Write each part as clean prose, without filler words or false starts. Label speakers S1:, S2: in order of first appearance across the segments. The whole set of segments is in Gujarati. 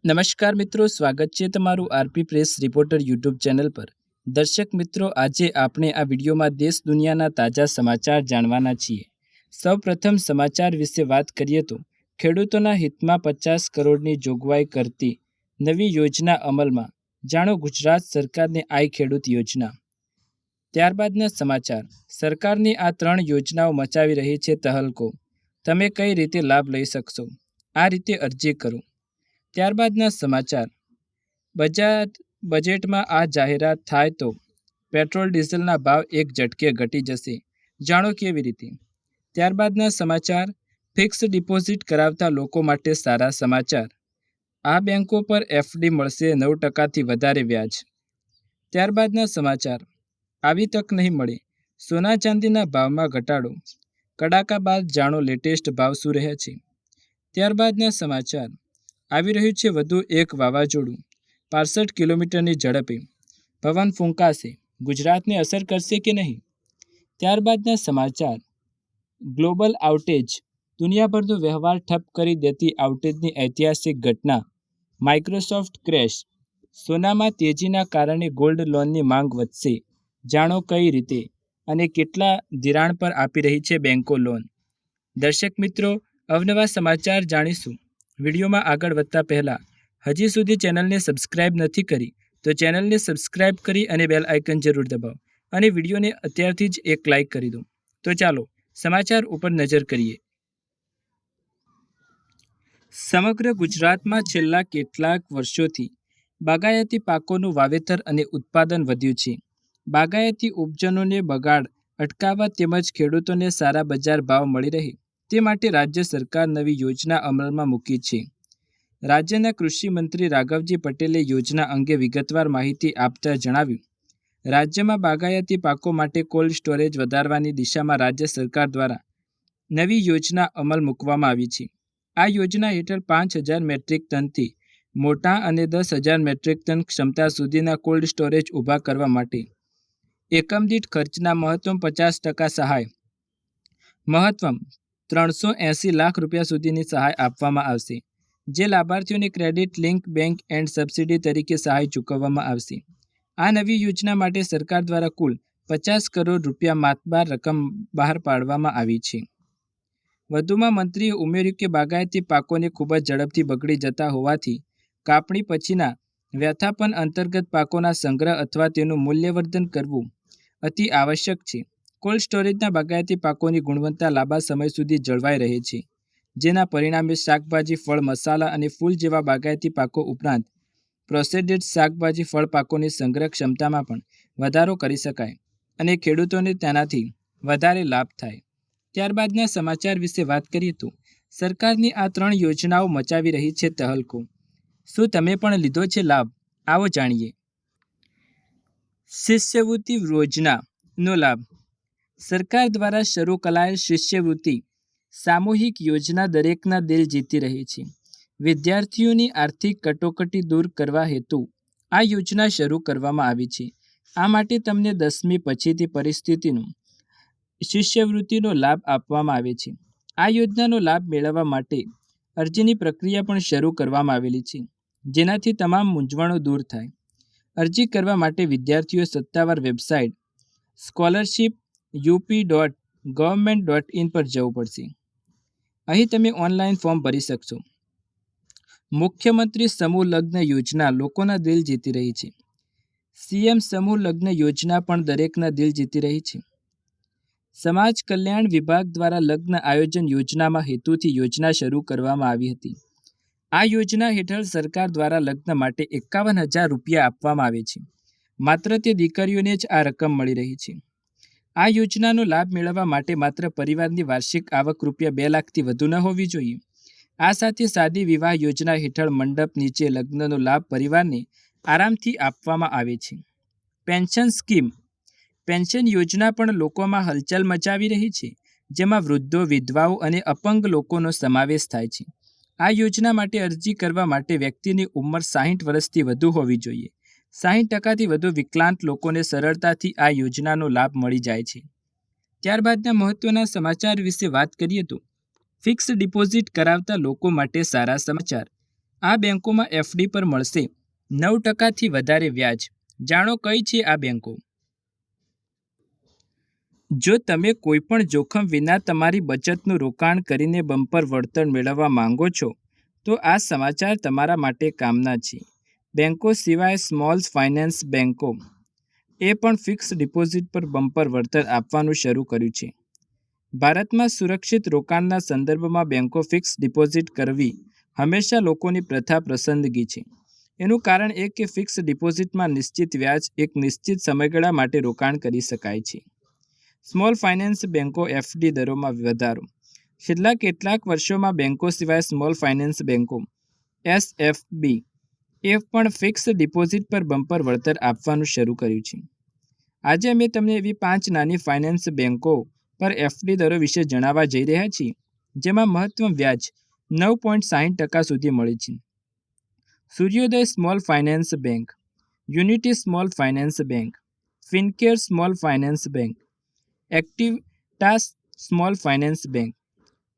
S1: નમસ્કાર મિત્રો, સ્વાગત છે તમારું RP press reporter YouTube channel પર। દર્શક મિત્રો, આજે આપણે આ વિડીયોમાં દેશ દુનિયાના તાજા સમાચાર જાણવાના છીએ। સૌપ્રથમ સમાચાર વિશે વાત કરીએ તો ખેડૂતોના હિતમાં 50 કરોડની જોગવાઈ કરતી નવી યોજના અમલમાં, જાણો ગુજરાત સરકારની આઈ ખેડૂત યોજના। ત્યારબાદના સમાચાર, સરકારની આ 3 યોજનાઓ મચાવી રહી છે તહલકો, તમે કઈ રીતે લાભ લઈ શકશો, આ રીતે અરજી કરો। ત્યારબાદના સમાચાર, બજેટમાં આ જાહેરાત થાય તો પેટ્રોલ ડીઝલના ભાવ એક ઝટકે ઘટી જશે, જાણો કેવી રીતે। ત્યારબાદના સમાચાર, ફિક્સ ડિપોઝિટ કરાવતા લોકો માટે સારા સમાચાર, આ બેંકો પર એફડી મળશે 9%થી વધારે વ્યાજ। ત્યારબાદના સમાચાર, આવી તક નહીં મળે, સોના ચાંદીના ભાવમાં ઘટાડો, કડાકા બાદ જાણો લેટેસ્ટ ભાવ શું રહ્યા છે। ત્યારબાદના સમાચાર, આવી રહ્યું છે વધુ એક વાવાઝોડું, 65 કિલોમીટરની ઝડપે, પવન ફૂંકાશે, ગુજરાતને અસર કરશે કે નહીં। ત્યારબાદના સમાચાર, ગ્લોબલ આઉટેજ, દુનિયાભરનો વ્યવહાર ઠપ કરી દેતી આઉટેજની ઐતિહાસિક ઘટના, માઇક્રોસોફ્ટ ક્રેશ, સોનામાં તેજીના કારણે ગોલ્ડ લોનની માંગ વધશે, જાણો કઈ રીતે અને કેટલા ધિરાણ પર આપી રહી છે બેંકો લોન। દર્શક મિત્રો, અવનવા સમાચાર જાણીશું। વિડીયોમાં આગળ વધતા પહેલાં હજી સુધી ચેનલને સબસ્ક્રાઇબ નથી કરી તો ચેનલને સબસ્ક્રાઇબ કરી અને બેલ આઇકન જરૂર દબાવો અને વિડીયોને અત્યારથી જ એક લાઇક કરી દો। તો ચાલો સમાચાર ઉપર નજર કરીએ। સમગ્ર ગુજરાતમાં છેલ્લા કેટલાક વર્ષોથી બાગાયતી પાકોનું વાવેતર અને ઉત્પાદન વધ્યું છે। બાગાયતી ઉપજોને બગાડ અટકાવવા તેમજ ખેડૂતોને સારા બજાર ભાવ મળી રહે તે માટે રાજ્ય સરકાર નવી યોજના અમલમાં મૂકી છે। રાજ્યના કૃષિ મંત્રી રાઘવજી પટેલે યોજના અંગે વિગતવાર માહિતી આપતા જણાવ્યું, રાજ્યમાં બાગાયતી પાકો માટે કોલ્ડ સ્ટોરેજ વધારવાની દિશામાં રાજ્ય સરકાર દ્વારા નવી યોજના અમલ મૂકવામાં આવી છે। આ યોજના હેઠળ 5,000 મેટ્રિક ટનથી મોટા અને 10,000 મેટ્રિક ટન ક્ષમતા સુધીના કોલ્ડ સ્ટોરેજ ઊભા કરવા માટે એકમ દીઠ ખર્ચના મહત્તમ 50% સહાય, મહત્તમ 380 લાખ રૂપિયા સુધીની સહાય આપવામાં આવશે, જે લાભાર્થીઓને credit link bank and subsidy તરીકે સહાય ચૂકવવામાં આવશે। આ નવી યોજના માટે સરકાર દ્વારા કુલ 50 કરોડ રૂપિયા માતબાર રકમ બહાર પાડવામાં આવી છે। વધુમાં મંત્રીએ ઉમેર્યું કે બાગાયતી પાકોને ખૂબ જ ઝડપથી બગડી જતા હોવાથી કાપણી પછીના વ્યથાપન અંતર્ગત પાકોના સંગ્રહ અથવા તેનું મૂલ્યવર્ધન કરવું અતિ આવશ્યક છે। કોલ્ડ સ્ટોરેજના બાગાયતી પાકોની ગુણવત્તા લાંબા સમય સુધી જળવાઈ રહે છે, જેના પરિણામે શાકભાજી, ફળ, મસાલા અને ફૂલ જેવા બાગાયતી પાકો ઉપરાંત પ્રોસેસ્ડ શાકભાજી, ફળ પાકોની સંગ્રહ ક્ષમતામાં પણ વધારો કરી શકાય અને ખેડૂતોને તેનાથી વધારે લાભ થાય। ત્યારબાદના સમાચાર વિશે વાત કરીએ તો સરકારની આ 3 યોજનાઓ મચાવી રહી છે તહલકો, શું તમે પણ લીધો છે લાભ? આવો જાણીએ। શિષ્યવૃત્તિ યોજનાનો લાભ, સરકાર દ્વારા શરૂ કરાયેલ શિષ્યવૃત્તિ સામૂહિક યોજના દરેકના દિલ જીતી રહી છે। વિદ્યાર્થીઓની આર્થિક કટોકટી દૂર કરવા હેતુ આ યોજના શરૂ કરવામાં આવી છે। આ માટે તમને 10મી પછીથી પરિસ્થિતિનું શિષ્યવૃત્તિનો લાભ આપવામાં આવે છે। આ યોજનાનો લાભ મેળવવા માટે અરજીની પ્રક્રિયા પણ શરૂ કરવામાં આવેલી છે, જેનાથી તમામ મૂંઝવણો દૂર થાય। અરજી કરવા માટે વિદ્યાર્થીઓએ સત્તાવાર વેબસાઇટ scholarship.up.government.in પર જવું પડશે। અહીં તમે ઓનલાઈન ફોર્મ ભરી શકશો। મુખ્યમંત્રી સમૂહ લગ્ન યોજના લોકોના દિલ જીતી રહી છે। સીએમ સમૂહ લગ્ન યોજના પણ દરેકના દિલ જીતી રહી છે। સમાજ કલ્યાણ વિભાગ દ્વારા લગ્ન આયોજન યોજનામાં હેતુથી યોજના શરૂ કરવામાં આવી હતી। આ યોજના હેઠળ સરકાર દ્વારા લગ્ન માટે 51,000 રૂપિયા આપવામાં આવે છે। માત્ર તે દીકરીઓને જ આ રકમ મળી રહી છે। આ યોજનાનો લાભ મેળવવા માટે માત્ર પરિવારની વાર્ષિક આવક રૂપિયા 2 લાખથી વધુ ન હોવી જોઈએ। આ સાથે સાદી વિવાહ યોજના હેઠળ મંડપ નીચે લગ્નનો લાભ પરિવારને આરામથી આપવામાં આવે છે। પેન્શન સ્કીમ, પેન્શન યોજના પણ લોકોમાં હલચલ મચાવી રહી છે, જેમાં વૃદ્ધો, વિધવાઓ અને અપંગ લોકોનો સમાવેશ થાય છે। આ યોજના માટે અરજી કરવા માટે વ્યક્તિની ઉંમર 60 વર્ષથી વધુ હોવી જોઈએ। 60%થી વધુ વિકલાંગ લોકોને સરળતાથી આ યોજનાનો લાભ મળી જાય છે। ત્યારબાદના મહત્વના સમાચાર વિશે વાત કરીએ તો ફિક્સ ડિપોઝિટ કરાવતા લોકો માટે સારા સમાચાર, આ બેંકોમાં એફડી પર મળશે 9% વધારે વ્યાજ. જાણો કઈ છે આ બેંકો. જો તમે કોઈપણ જોખમ વિના તમારી બચતનું રોકાણ કરીને બમ્પર વળતર મેળવવા માંગો છો તો આ સમાચાર તમારા માટે કામના છે. બેંકો સિવાય સ્મોલ ફાઇનાન્સ બેંકો એ પણ ફિક્સ ડિપોઝિટ પર બમ્પર વળતર આપવાનું શરૂ કર્યું છે. ભારતમાં સુરક્ષિત રોકાણના સંદર્ભમાં બેંકો ફિક્સ ડિપોઝિટ કરવી હંમેશા લોકોની પ્રથા પસંદગી છે. એનું કારણ એ કે ફિક્સ ડિપોઝિટમાં નિશ્ચિત વ્યાજ એક નિશ્ચિત સમયગાળા માટે રોકાણ કરી શકાય છે. સ્મોલ ફાઇનાન્સ બેંકો એફડી દરોમાં વધારો. છેલ્લા કેટલાક વર્ષોમાં બેંકો સિવાય સ્મોલ ફાઇનાન્સ બેંકો એસએફબી એ પણ ફિક્સ ડિપોઝિટ પર બમ્પર વળતર આપવાનું શરૂ કર્યું છે. આજે અમે તમને એવી 5 નાની ફાઇનાન્સ બેંકો પર એફડી દરો વિશે જણાવવા જઈ રહ્યા છીએ જેમાં મહત્તમ વ્યાજ 9.60% સુધી મળે છે. Suryoday small finance bank, Unity small finance bank, Fincare small finance bank, Equitas small finance bank,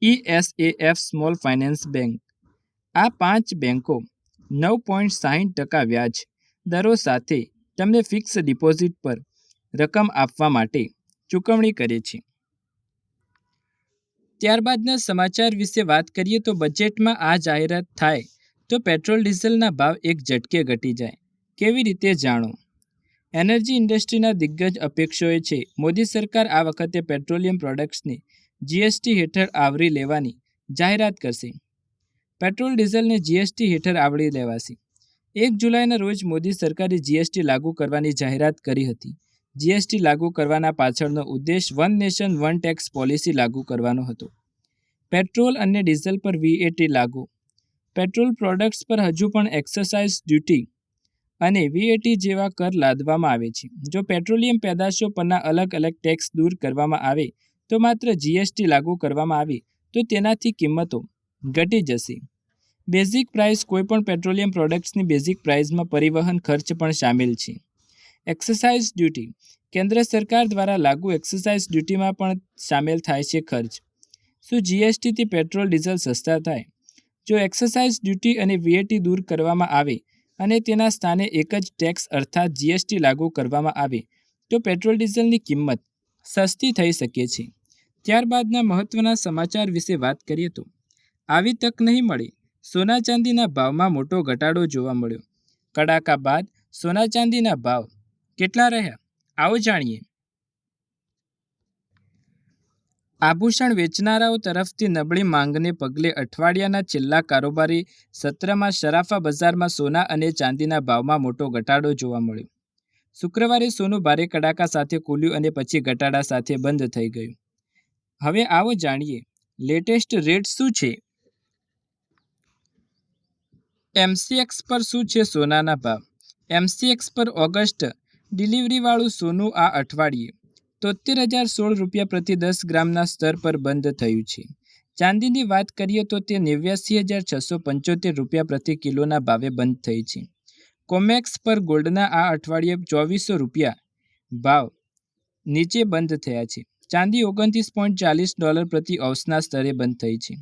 S1: ESAF small finance bank. આ 5 બેંકો 9.60% વ્યાજ દરો સાથે તમને ફિક્સ ડિપોઝિટ પર રકમ આપવા માટે ચૂકવણી કરે છે. ત્યારબાદના સમાચાર વિશે વાત કરીએ તો બજેટમાં આ જાહેરાત થાય તો પેટ્રોલ ડીઝલના ભાવ એક ઝટકે ઘટી જાય. કેવી રીતે જાણો. એનર્જી ઇન્ડસ્ટ્રીના દિગ્ગજ અપેક્ષાઓ છે મોદી સરકાર આ વખતે પેટ્રોલિયમ પ્રોડક્ટ્સને જીએસટી હેઠળ આવરી લેવાની જાહેરાત કરશે. પેટ્રોલ ડીઝલને જીએસટી હેઠળ આવરી લેવાશે. 1 જુલાઈના રોજ મોદી સરકારે જીએસટી લાગુ કરવાની જાહેરાત કરી હતી. જીએસટી લાગુ કરવાના પાછળનો ઉદ્દેશ one nation one tax policy લાગુ કરવાનો હતો. પેટ્રોલ અને ડીઝલ પર વીએટી લાગુ. પેટ્રોલ પ્રોડક્ટ્સ પર હજુ પણ એક્સાઇઝ ડ્યુટી અને વીએટી જેવા કર લાદવામાં આવે છે. જો પેટ્રોલિયમ પેદાશો પરના અલગ અલગ ટેક્સ દૂર કરવામાં આવે તો માત્ર જીએસટી લાગુ કરવામાં આવે તો તેનાથી કિંમતો ઘટી જશે. Basic price. કોઈપણ પેટ્રોલિયમ પ્રોડક્ટ્સની બેઝિક પ્રાઇસમાં પરિવહન ખર્ચ પણ સામેલ છે. Excise duty. કેન્દ્ર સરકાર દ્વારા લાગુ એક્સાઇઝ ડ્યુટીમાં પણ સામેલ થાય છે ખર્ચ. શું જીએસટીથી પેટ્રોલ ડીઝલ સસ્તા થાય? જો એક્સાઇઝ ડ્યુટી અને વીએટી દૂર કરવામાં આવે અને તેના સ્થાને એક જ ટેક્સ અર્થાત જીએસટી લાગુ કરવામાં આવે તો પેટ્રોલ ડીઝલની કિંમત સસ્તી થઈ શકે છે. ત્યારબાદના મહત્વના સમાચાર વિશે વાત કરીએ તો આવી તક નહીં મળે. સોના ચાંદીના ભાવમાં મોટો ઘટાડો જોવા મળ્યો. કડાકા બાદ સોના ચાંદીના ભાવ કેટલા રહ્યા? આવો જાણીએ. આભૂષણ વેચનારાઓ તરફથી નબળી માંગને પગલે અઠવાડિયાના છેલ્લા કારોબારી સત્રમાં સરાફા બજારમાં સોના અને ચાંદીના ભાવમાં મોટો ઘટાડો જોવા મળ્યો. શુક્રવારે સોનું ભારે કડાકા સાથે ખુલ્યું અને પછી ઘટાડા સાથે બંધ થઈ ગયું. હવે આવો જાણીએ લેટેસ્ટ રેટ શું છે. એમસીએક્સ પર શું છે સોનાના ભાવ. એમસીએક્સ પર ઓગસ્ટ ડિલિવરીવાળું સોનું આ અઠવાડિયે ₹73,016 પ્રતિ 10 ગ્રામના સ્તર પર બંધ થયું છે. ચાંદીની વાત કરીએ તો તે ₹89,675 પ્રતિ કિલોના ભાવે બંધ થઈ છે. કોમેક્સ પર ગોલ્ડના આ અઠવાડિયે ₹2,400 ભાવ નીચે બંધ થયા છે. ચાંદી $29.40 પ્રતિ ઔંસના સ્તરે બંધ થઈ છે.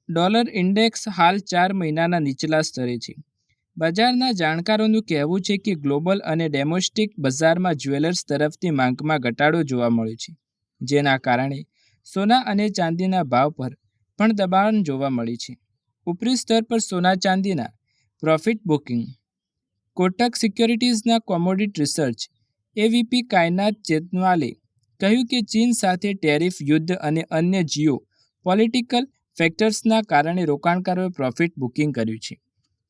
S1: ડોલર ઇન્ડેક્સ હાલ 4 મહિનાના નીચલા સ્તરે છે. બજારના જાણકારોનું કહેવું છે કે ગ્લોબલ અને ડોમેસ્ટિક બજારમાં જ્વેલર્સ તરફથી માંગમાં ઘટાડો જોવા મળ્યો છે જેના કારણે સોના અને ચાંદીના ભાવ પર પણ દબાણ જોવા મળે છે. ઉપરી સ્તર પર સોના ચાંદીના પ્રોફિટ બુકિંગ. કોટક સિક્યોરિટીઝના કોમોડિટી રિસર્ચ એવીપી કાયનાત ચેતનવાલે કહ્યું કે ચીન સાથે ટેરિફ યુદ્ધ અને અન્ય જીઓ પોલિટિકલ ફેક્ટર્સના કારણે રોકાણકારોએ પ્રોફિટ બુકિંગ કર્યું છે.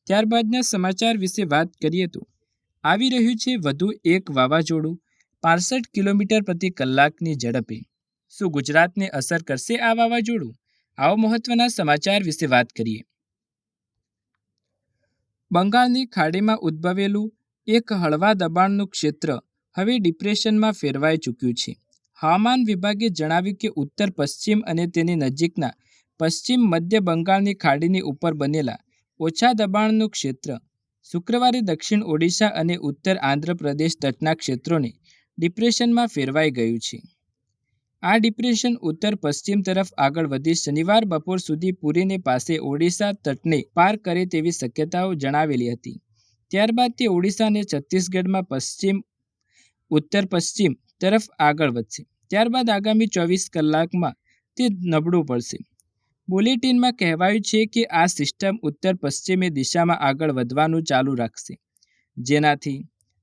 S1: ત્યારબાદના સમાચાર વિશે વાત કરીએ તો આવી રહ્યું છે વધુ એક વાવાઝોડું 65 કિલોમીટર પ્રતિ કલાકની ઝડપે. શું ગુજરાતને અસર કરશે આ વાવાઝોડું? આવો મહત્વના સમાચાર વિશે વાત કરીએ. બંગાળની ખાડીમાં ઉદ્ભવેલું એક હળવા દબાણનું ક્ષેત્ર હવે ડિપ્રેશનમાં ફેરવાઈ ચૂક્યું છે. હવામાન વિભાગે જણાવ્યું કે ઉત્તર પશ્ચિમ અને તેની નજીકના પશ્ચિમ મધ્ય બંગાળની ખાડીની ઉપર બનેલા ઓછા દબાણનું ક્ષેત્ર શુક્રવારે દક્ષિણ ઓડિશા અને ઉત્તર આંધ્રપ્રદેશ તટના ક્ષેત્રોને ડિપ્રેશનમાં ફેરવાઈ ગયું છે. આ ડિપ્રેશન ઉત્તર પશ્ચિમ તરફ આગળ વધી શનિવાર બપોર સુધી પુરીને પાસે ઓડિશા તટને પાર કરે તેવી શક્યતાઓ જણાવેલી હતી. ત્યારબાદ તે ઓડિશા અને છત્તીસગઢમાં પશ્ચિમ ઉત્તર પશ્ચિમ તરફ આગળ વધશે. ત્યારબાદ આગામી 24 કલાકમાં તે નબળું પડશે. બુલેટિનમાં કહેવાયું છે કે આ સિસ્ટમ ઉત્તર પશ્ચિમી દિશામાં આગળ વધવાનું ચાલુ રાખશે, જેનાથી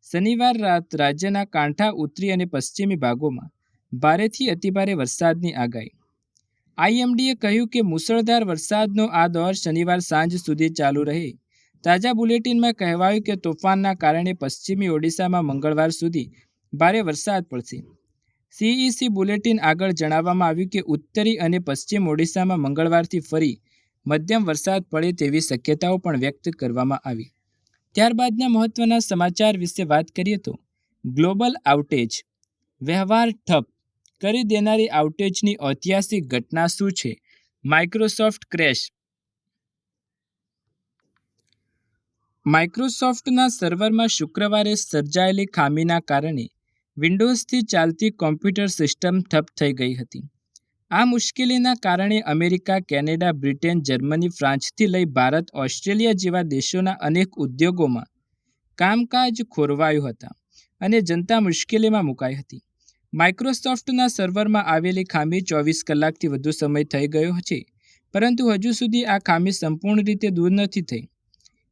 S1: શનિવાર રાત રાજ્યના કાંઠા, ઉત્તરી અને પશ્ચિમી ભાગોમાં ભારેથી અતિભારે વરસાદની આગાહી. આઈએમડીએ કહ્યું કે મુશળધાર વરસાદનો આ દોર શનિવાર સાંજ સુધી ચાલુ રહે. તાજા બુલેટિનમાં કહેવાયું કે તોફાનના કારણે પશ્ચિમી ઓડિશામાં મંગળવાર સુધી ભારે વરસાદ પડશે. સીઈસી બુલેટિન આગળ જણાવવામાં આવ્યું કે ઉત્તરી અને પશ્ચિમ ઓડિશામાં મંગળવારથી ફરી મધ્યમ વરસાદ પડે તેવી શક્યતાઓ પણ વ્યક્ત કરવામાં આવી. ત્યારબાદના મહત્વના સમાચાર વિશે વાત કરીએ તો ગ્લોબલ આઉટેજ. વ્યવહાર ઠપ કરી દેનારી આઉટેજની ઐતિહાસિક ઘટના શું છે? Microsoft crash. માઇક્રોસોફ્ટના સર્વરમાં શુક્રવારે સર્જાયેલી ખામીના કારણે વિન્ડોઝથી ચાલતી કોમ્પ્યુટર સિસ્ટમ ઠપ થઈ ગઈ હતી. આ મુશ્કેલીના કારણે અમેરિકા, કેનેડા, બ્રિટન, જર્મની, ફ્રાન્સથી લઈ ભારત, ઓસ્ટ્રેલિયા જેવા દેશોના અનેક ઉદ્યોગોમાં કામકાજ ખોરવાયું હતા અને જનતા મુશ્કેલીમાં મુકાઈ હતી. માઇક્રોસોફ્ટના સર્વરમાં આવેલી ખામી 24 કલાકથી વધુ સમય થઈ ગયો છે, પરંતુ હજુ સુધી આ ખામી સંપૂર્ણ રીતે દૂર નથી થઈ.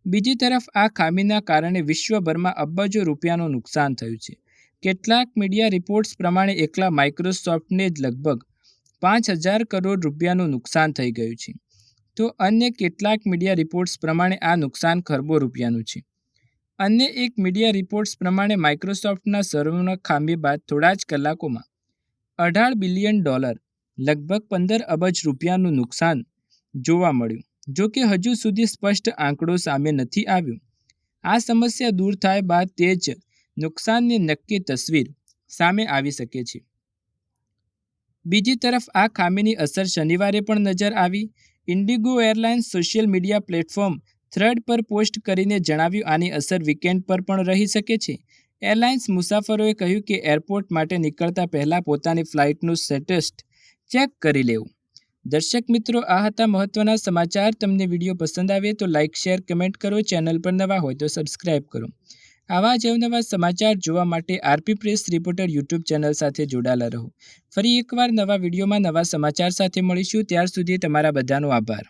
S1: બીજી તરફ આ ખામીના કારણે વિશ્વભરમાં અબજો રૂપિયાનું નુકસાન થયું છે. કેટલાક મીડિયા રિપોર્ટ્સ પ્રમાણે એકલા માઇક્રોસોફ્ટને જ લગભગ 5,000 કરોડ રૂપિયાનું નુકસાન થઈ ગયું છે, તો અન્ય કેટલાક મીડિયા રિપોર્ટ્સ પ્રમાણે આ નુકસાન ખરબો રૂપિયાનું છે. અન્ય એક મીડિયા રિપોર્ટ્સ પ્રમાણે માઇક્રોસોફ્ટના સર્વરમાં ખામી બાદ થોડા જ કલાકોમાં $18 બિલિયન લગભગ 15 અબજ રૂપિયાનું નુકસાન જોવા મળ્યું. જો કે હજુ સુધી સ્પષ્ટ આંકડો સામે નથી આવ્યો. આ સમસ્યા દૂર થાય બાદ તે જ નુકસાનની નક્કી તસવીર સામે આવી શકે છે. બીજી તરફ આ ખામીની અસર શનિવારે પણ નજર આવી. Indigo airlines social media platform thread પર પોસ્ટ કરીને જણાવ્યું આની અસર વીકેન્ડ પર પણ રહી શકે છે. એરલાઇન્સ મુસાફરોએ કહ્યું કે એરપોર્ટ માટે નીકળતા પહેલા પોતાની ફ્લાઇટનું સ્ટેટસ ચેક કરી લેવું. દર્શક મિત્રો, આ હતા મહત્વના સમાચાર. તમને વિડીયો પસંદ આવે તો લાઇક, શેર, કમેન્ટ કરો. ચેનલ પર નવા હોય તો સબસ્ક્રાઇબ કરો. આવા જ અવનવા સમાચાર જોવા માટે RP press reporter YouTube channel સાથે જોડાયેલા રહો. ફરી એકવાર નવા વિડીયોમાં નવા સમાચાર સાથે મળીશું. ત્યાર સુધી તમારા બધાનો આભાર.